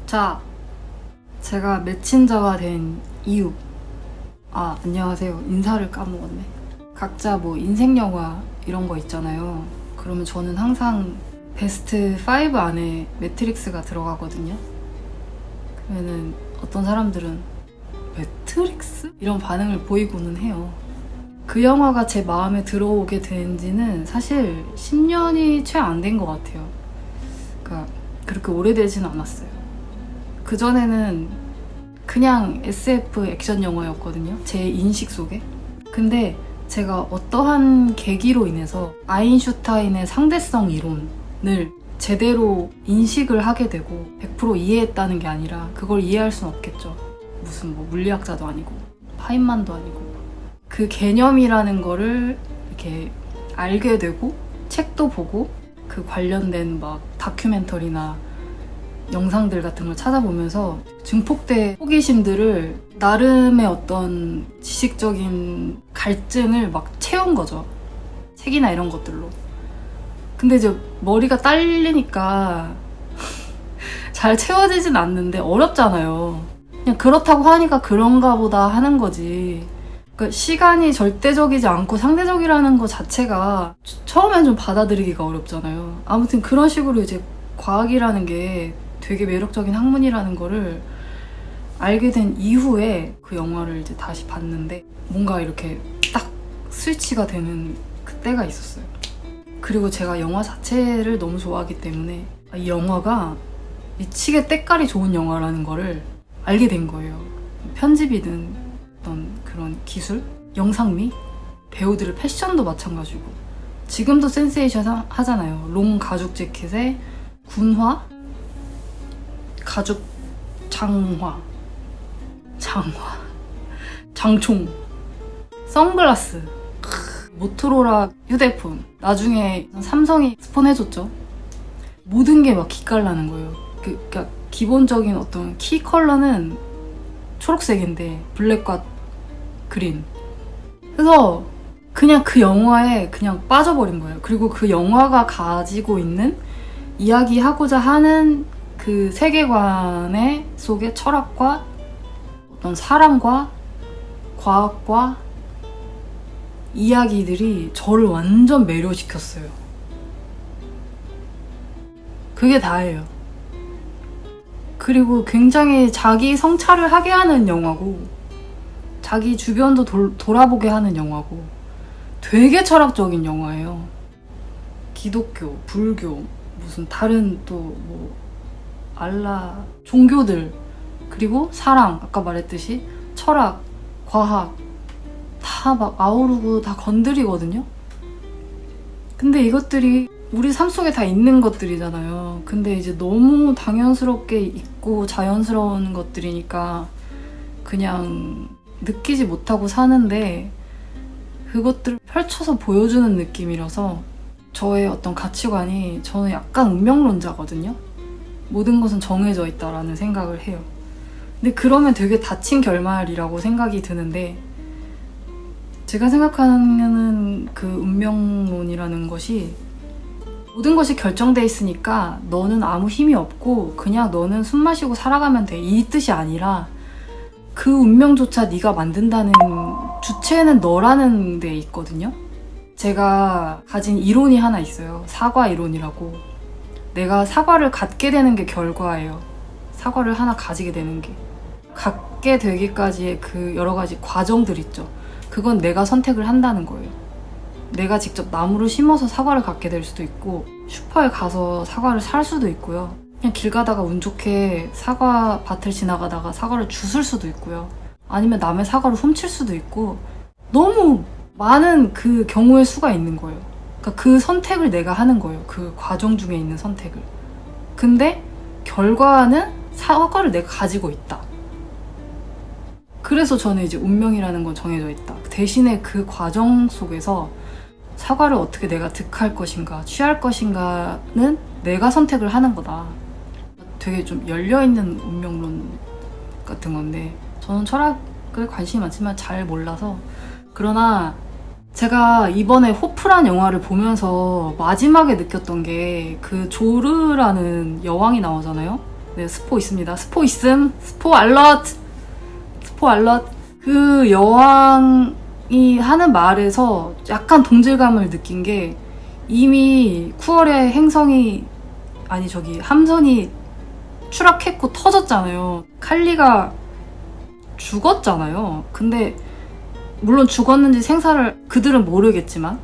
자, 제가 메신저가 된 이유. 안녕하세요. 인사를 까먹었네. 각자 뭐 인생 영화 이런 거 있잖아요. 그러면 저는 항상 베스트 5 안에 매트릭스가 들어가거든요. 그러면은 어떤 사람들은 매트릭스? 이런 반응을 보이고는 해요. 그 영화가 제 마음에 들어오게 된 지는 사실 10년이 채 안 된 것 같아요. 그러니까 그렇게 오래되지는 않았어요. 그전에는 그냥 SF 액션 영화였거든요. 제 인식 속에. 근데 제가 어떠한 계기로 인해서 아인슈타인의 상대성 이론을 제대로 인식을 하게 되고 100% 이해했다는 게 아니라 그걸 이해할 순 없겠죠. 무슨 뭐 물리학자도 아니고 파인만도 아니고 그 개념이라는 거를 이렇게 알게 되고 책도 보고 그 관련된 막 다큐멘터리나 영상들 같은 걸 찾아보면서 증폭된 호기심들을 나름의 어떤 지식적인 갈증을 막 채운 거죠. 책이나 이런 것들로. 근데 이제 머리가 딸리니까 잘 채워지진 않는데 어렵잖아요. 그냥 그렇다고 하니까 그런가 보다 하는 거지. 그러니까 시간이 절대적이지 않고 상대적이라는 것 자체가 처음엔 좀 받아들이기가 어렵잖아요. 아무튼 그런 식으로 이제 과학이라는 게 되게 매력적인 학문이라는 거를 알게 된 이후에 그 영화를 이제 다시 봤는데 뭔가 이렇게 딱 스위치가 되는 그때가 있었어요. 그리고 제가 영화 자체를 너무 좋아하기 때문에 이 영화가 미치게 때깔이 좋은 영화라는 거를 알게 된 거예요. 편집이든 어떤 그런 기술, 영상미, 배우들의 패션도 마찬가지고 지금도 센세이션 하잖아요. 롱 가죽 재킷에 군화, 가죽 장화, 장총, 선글라스, 모토로라 휴대폰, 나중에 삼성이 스폰해줬죠. 모든 게 막 기깔나는 거예요. 그러니까 기본적인 어떤 키 컬러는 초록색인데 블랙과 그린. 그래서 그냥 그 영화에 그냥 빠져버린 거예요. 그리고 그 영화가 가지고 있는 이야기하고자 하는 그 세계관의 속의 철학과 어떤 사랑과 과학과 이야기들이 저를 완전 매료시켰어요. 그게 다예요. 그리고 굉장히 자기 성찰을 하게 하는 영화고 자기 주변도 돌아보게 하는 영화고 되게 철학적인 영화예요. 기독교, 불교, 무슨 다른 또 뭐 알라 종교들 그리고 사랑 아까 말했듯이 철학, 과학 다 막 아우르고 다 건드리거든요. 근데 이것들이 우리 삶 속에 다 있는 것들이잖아요. 근데 이제 너무 당연스럽게 있고 자연스러운 것들이니까 그냥 느끼지 못하고 사는데 그것들을 펼쳐서 보여주는 느낌이라서 저의 어떤 가치관이 저는 약간 운명론자거든요. 모든 것은 정해져 있다라는 생각을 해요. 근데 그러면 되게 닫힌 결말이라고 생각이 드는데 제가 생각하는 그 운명론이라는 것이 모든 것이 결정돼 있으니까 너는 아무 힘이 없고 그냥 너는 숨 마시고 살아가면 돼. 이 뜻이 아니라 그 운명조차 네가 만든다는 주체는 너라는 데 있거든요. 제가 가진 이론이 하나 있어요. 사과 이론이라고. 내가 사과를 갖게 되는 게 결과예요. 사과를 하나 가지게 되는 게. 갖게 되기까지의 그 여러 가지 과정들 있죠. 그건 내가 선택을 한다는 거예요. 내가 직접 나무를 심어서 사과를 갖게 될 수도 있고 슈퍼에 가서 사과를 살 수도 있고요. 그냥 길 가다가 운 좋게 사과 밭을 지나가다가 사과를 주술 수도 있고요. 아니면 남의 사과를 훔칠 수도 있고 너무 많은 그 경우의 수가 있는 거예요. 그러니까 그 선택을 내가 하는 거예요. 그 과정 중에 있는 선택을. 근데 결과는 사과를 내가 가지고 있다. 그래서 저는 이제 운명이라는 건 정해져 있다. 대신에 그 과정 속에서 사과를 어떻게 내가 득할 것인가, 취할 것인가는 내가 선택을 하는 거다. 되게 좀 열려있는 운명론 같은 건데 저는 철학을 관심이 많지만 잘 몰라서 그러나 제가 이번에 호프란 영화를 보면서 마지막에 느꼈던 게 그 조르라는 여왕이 나오잖아요. 네, 스포 있습니다. 스포 있음. 스포 알럿. 스포 알럿. 그 여왕이 하는 말에서 약간 동질감을 느낀 게 이미 쿠월의 행성이 아니 저기 함선이 추락했고 터졌잖아요. 칼리가 죽었잖아요. 근데 물론 죽었는지 생사를 그들은 모르겠지만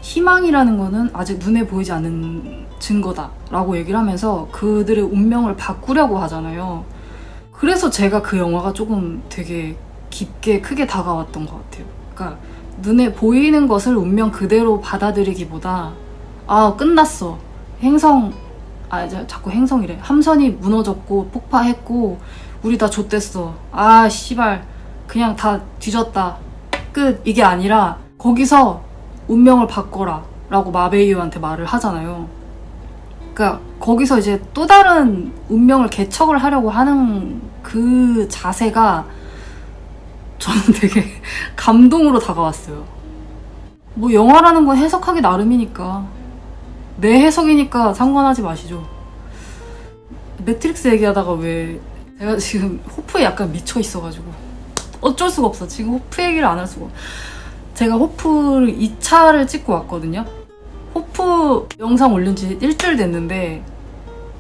희망이라는 거는 아직 눈에 보이지 않는 증거다 라고 얘기를 하면서 그들의 운명을 바꾸려고 하잖아요. 그래서 제가 그 영화가 조금 되게 깊게 크게 다가왔던 것 같아요. 그러니까 눈에 보이는 것을 운명 그대로 받아들이기보다 아 끝났어. 행성 자꾸 행성이래. 함선이 무너졌고 폭파했고 우리 다 좆됐어. 아 씨발 그냥 다 뒤졌다. 끝. 이게 아니라 거기서 운명을 바꿔라 라고 마베이유한테 말을 하잖아요. 그러니까 거기서 이제 또 다른 운명을 개척을 하려고 하는 그 자세가 저는 되게 감동으로 다가왔어요. 뭐 영화라는 건 해석하기 나름이니까 내 해석이니까 상관하지 마시죠. 매트릭스 얘기하다가 왜 제가 지금 호프에 약간 미쳐 있어가지고 어쩔 수가 없어. 지금 호프 얘기를 안 할 수가. 제가 호프를 2차를 찍고 왔거든요. 호프 영상 올린 지 일주일 됐는데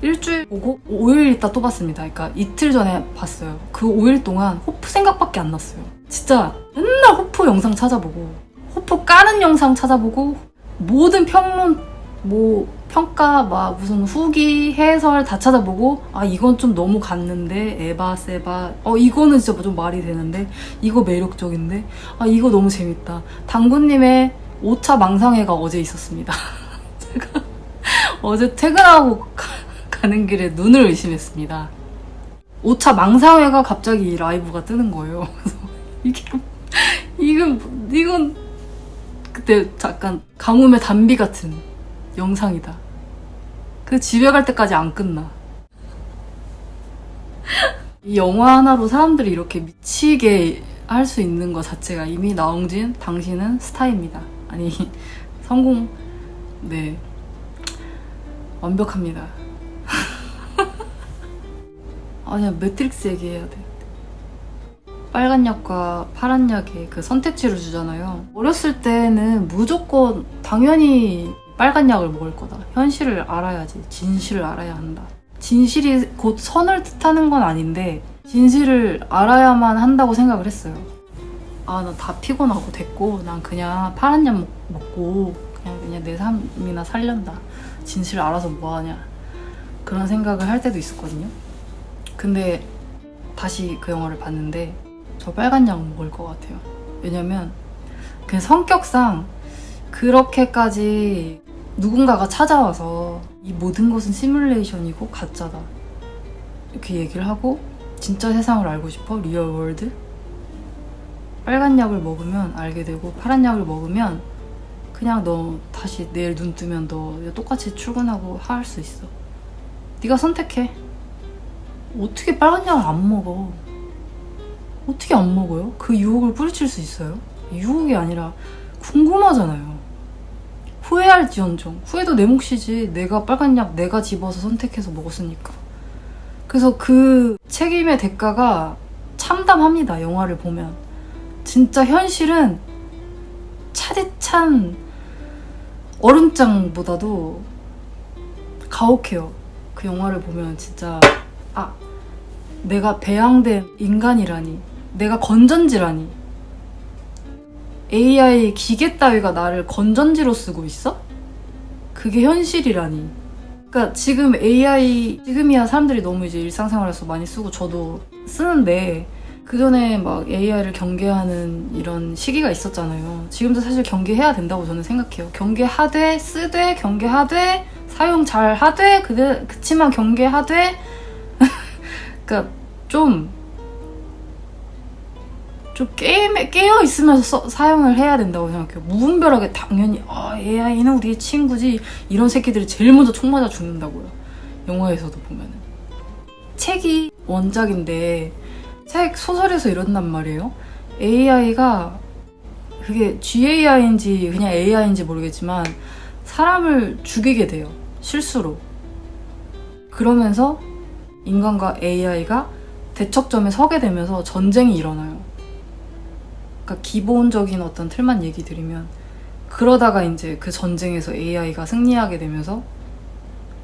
일주일 보고 5일 있다 또 봤습니다. 그러니까 이틀 전에 봤어요. 그 5일 동안 호프 생각밖에 안 났어요. 진짜 맨날 호프 영상 찾아보고 호프 까는 영상 찾아보고 모든 평론 뭐 평가 막 무슨 후기 해설 다 찾아보고 아 이건 좀 너무 갔는데 에바 세바 이거는 진짜 좀 말이 되는데 이거 매력적인데 아 이거 너무 재밌다. 당구님의 5차 망상회가 어제 있었습니다. 제가 어제 퇴근하고 가는 길에 눈을 의심했습니다. 5차 망상회가 갑자기 이 라이브가 뜨는 거예요. 그래서 이건 그때 잠깐 가뭄의 단비 같은 영상이다. 그 집에 갈 때까지 안 끝나. 이 영화 하나로 사람들이 이렇게 미치게 할 수 있는 것 자체가 이미 나홍진 당신은 스타입니다. 아니 성공 네 완벽합니다. 아니야 매트릭스 얘기해야 돼. 빨간 약과 파란 약의 그 선택지를 주잖아요. 어렸을 때는 무조건 당연히 빨간 약을 먹을 거다. 현실을 알아야지. 진실을 알아야 한다. 진실이 곧 선을 뜻하는 건 아닌데 진실을 알아야만 한다고 생각을 했어요. 아, 나 다 피곤하고 됐고 난 그냥 파란 약 먹고 그냥 내 삶이나 살련다. 진실을 알아서 뭐하냐. 그런 생각을 할 때도 있었거든요. 근데 다시 그 영화를 봤는데 저 빨간 약 먹을 것 같아요. 왜냐면 그 성격상 그렇게까지 누군가가 찾아와서 이 모든 것은 시뮬레이션이고 가짜다 이렇게 얘기를 하고 진짜 세상을 알고 싶어? 리얼 월드? 빨간 약을 먹으면 알게 되고 파란 약을 먹으면 그냥 너 다시 내일 눈 뜨면 너 똑같이 출근하고 할 수 있어. 네가 선택해. 어떻게 빨간 약을 안 먹어? 어떻게 안 먹어요? 그 유혹을 뿌리칠 수 있어요? 유혹이 아니라 궁금하잖아요. 후회할지언정. 후회도 내 몫이지. 내가 빨간 약 내가 집어서 선택해서 먹었으니까. 그래서 그 책임의 대가가 참담합니다. 영화를 보면. 진짜 현실은 차디찬 얼음장보다도 가혹해요. 그 영화를 보면 진짜 내가 배양된 인간이라니, 내가 건전지라니, AI 기계 따위가 나를 건전지로 쓰고 있어? 그게 현실이라니. 그러니까 지금 AI 지금이야 사람들이 너무 이제 일상생활에서 많이 쓰고 저도 쓰는데 그 전에 막 AI를 경계하는 이런 시기가 있었잖아요. 지금도 사실 경계해야 된다고 저는 생각해요. 경계하되 쓰되 경계하되 사용 잘 하되 그치만 경계하되 그러니까 좀 깨어 있으면서 사용을 해야 된다고 생각해요. 무분별하게 당연히 AI는 우리의 친구지 이런 새끼들이 제일 먼저 총 맞아 죽는다고요. 영화에서도 보면은. 책이 원작인데 책 소설에서 이런단 말이에요. AI가 그게 GAI인지 그냥 AI인지 모르겠지만 사람을 죽이게 돼요. 실수로. 그러면서 인간과 AI가 대척점에 서게 되면서 전쟁이 일어나요. 그러니까 기본적인 어떤 틀만 얘기 드리면, 그러다가 이제 그 전쟁에서 AI가 승리하게 되면서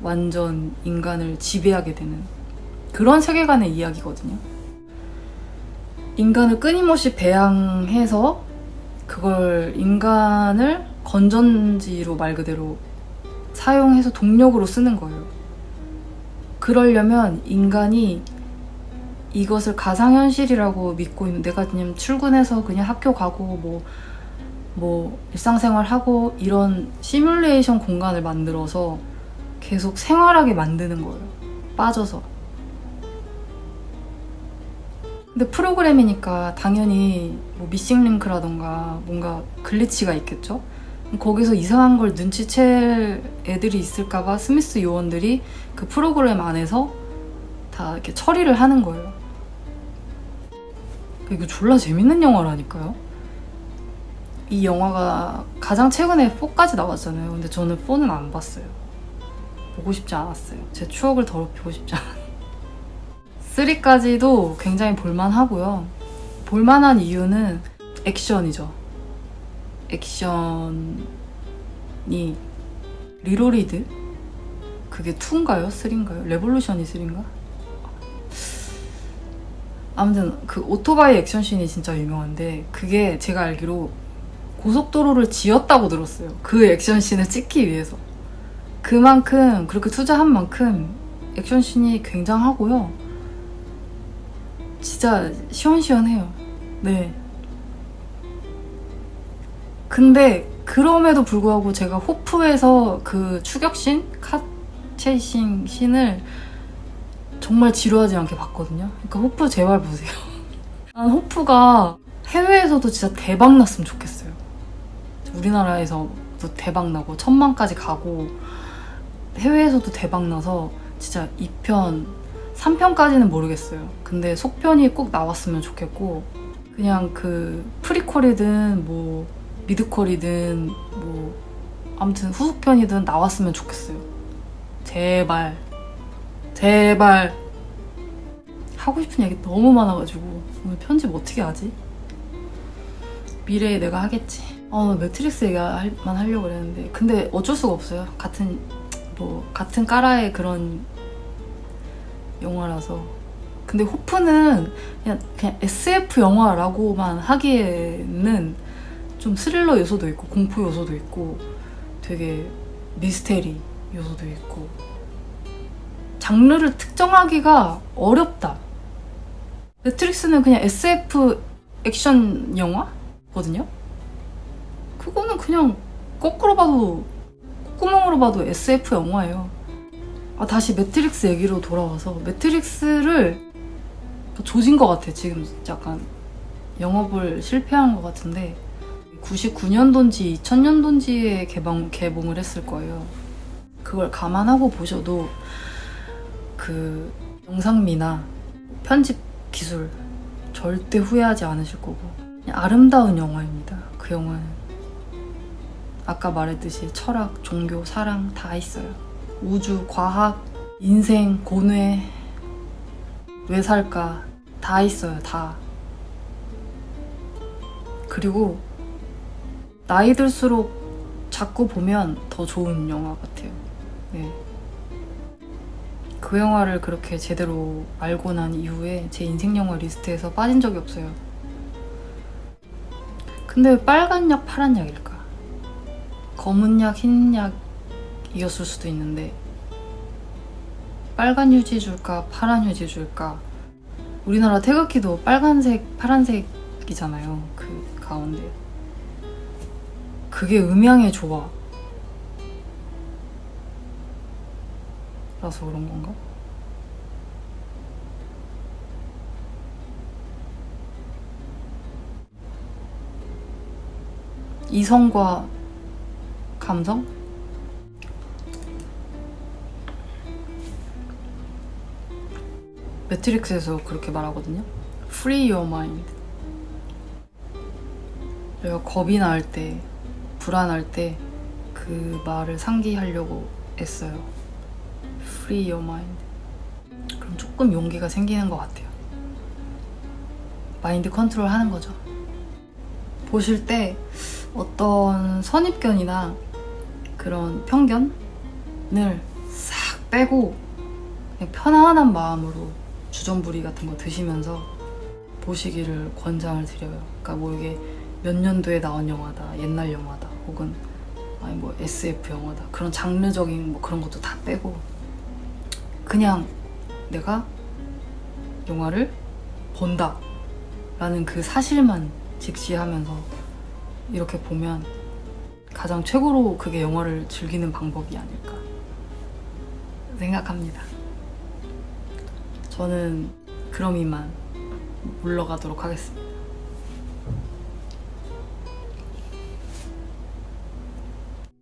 완전 인간을 지배하게 되는 그런 세계관의 이야기거든요. 인간을 끊임없이 배양해서 그걸 인간을 건전지로 말 그대로 사용해서 동력으로 쓰는 거예요. 그러려면 인간이 이것을 가상현실이라고 믿고 있는, 내가 그냥 출근해서 그냥 학교 가고 뭐 일상생활 하고 이런 시뮬레이션 공간을 만들어서 계속 생활하게 만드는 거예요. 빠져서. 근데 프로그램이니까 당연히 뭐 미싱 링크라던가 뭔가 글리치가 있겠죠? 거기서 이상한 걸 눈치챌 애들이 있을까봐 스미스 요원들이 그 프로그램 안에서 다 이렇게 처리를 하는 거예요. 이거 졸라 재밌는 영화라니까요. 이 영화가 가장 최근에 4까지 나왔잖아요. 근데 저는 4는 안 봤어요. 보고 싶지 않았어요. 제 추억을 더럽히고 싶지 않아요. 3까지도 굉장히 볼만하고요. 볼만한 이유는 액션이죠. 액션이 리로리드? 그게 2인가요? 3인가요? 레볼루션이 3인가? 아무튼 그 오토바이 액션씬이 진짜 유명한데, 그게 제가 알기로 고속도로를 지었다고 들었어요. 그 액션씬을 찍기 위해서. 그만큼, 그렇게 투자한 만큼 액션씬이 굉장하고요. 진짜 시원시원해요. 네. 근데 그럼에도 불구하고 제가 호프에서 그 추격씬? 카 체이싱 씬을 정말 지루하지 않게 봤거든요. 그러니까 호프 제발 보세요. 난 호프가 해외에서도 진짜 대박 났으면 좋겠어요. 우리나라에서도 대박 나고 1000만까지 가고 해외에서도 대박 나서 진짜 2편, 3편까지는 모르겠어요. 근데 속편이 꼭 나왔으면 좋겠고, 그냥 그 프리퀄이든 뭐 미드퀄이든 뭐 아무튼 후속편이든 나왔으면 좋겠어요. 제발. 제발. 하고 싶은 얘기 너무 많아가지고 오늘 편집 어떻게 하지? 미래에 내가 하겠지. 매트릭스 얘기만 하려고 그랬는데, 근데 어쩔 수가 없어요. 같은 까라의 그런 영화라서. 근데 호프는 그냥 SF 영화라고만 하기에는 좀 스릴러 요소도 있고 공포 요소도 있고 되게 미스테리 요소도 있고 장르를 특정하기가 어렵다. 매트릭스는 그냥 SF 액션 영화거든요? 그거는 그냥 거꾸로 봐도, 콧구멍으로 봐도 SF 영화예요. 다시 매트릭스 얘기로 돌아와서, 매트릭스를 조진 것 같아. 지금 약간 영업을 실패한 것 같은데, 99년도인지 2000년도인지에 개봉을 했을 거예요. 그걸 감안하고 보셔도 그 영상미나 편집 기술 절대 후회하지 않으실 거고, 그냥 아름다운 영화입니다. 그 영화는 아까 말했듯이 철학, 종교, 사랑 다 있어요. 우주, 과학, 인생, 고뇌, 왜 살까 다 있어요. 다. 그리고 나이 들수록 자꾸 보면 더 좋은 영화 같아요. 네. 그 영화를 그렇게 제대로 알고 난 이후에 제 인생 영화 리스트에서 빠진 적이 없어요. 근데 왜 빨간 약, 파란 약일까? 검은 약, 흰 약이었을 수도 있는데, 빨간 휴지 줄까, 파란 휴지 줄까? 우리나라 태극기도 빨간색, 파란색이잖아요. 그 가운데. 그게 음향에 좋아. 라서 그런 건가? 이성과 감성? 매트릭스에서 그렇게 말하거든요. Free your mind. 내가 겁이 날 때, 불안할 때 그 말을 상기하려고 애써요. Free your mind. 그럼 좋겠다. 조금 용기가 생기는 것 같아요. 마인드 컨트롤 하는 거죠. 보실 때 어떤 선입견이나 그런 편견을 싹 빼고 그냥 편안한 마음으로 주전부리 같은 거 드시면서 보시기를 권장을 드려요. 그러니까 뭐 이게 몇 년도에 나온 영화다, 옛날 영화다, 혹은 아니 뭐 SF 영화다, 그런 장르적인 뭐 그런 것도 다 빼고 그냥 내가 영화를 본다 라는 그 사실만 직시하면서 이렇게 보면 가장 최고로 그게 영화를 즐기는 방법이 아닐까 생각합니다. 저는 그럼 이만 물러가도록 하겠습니다.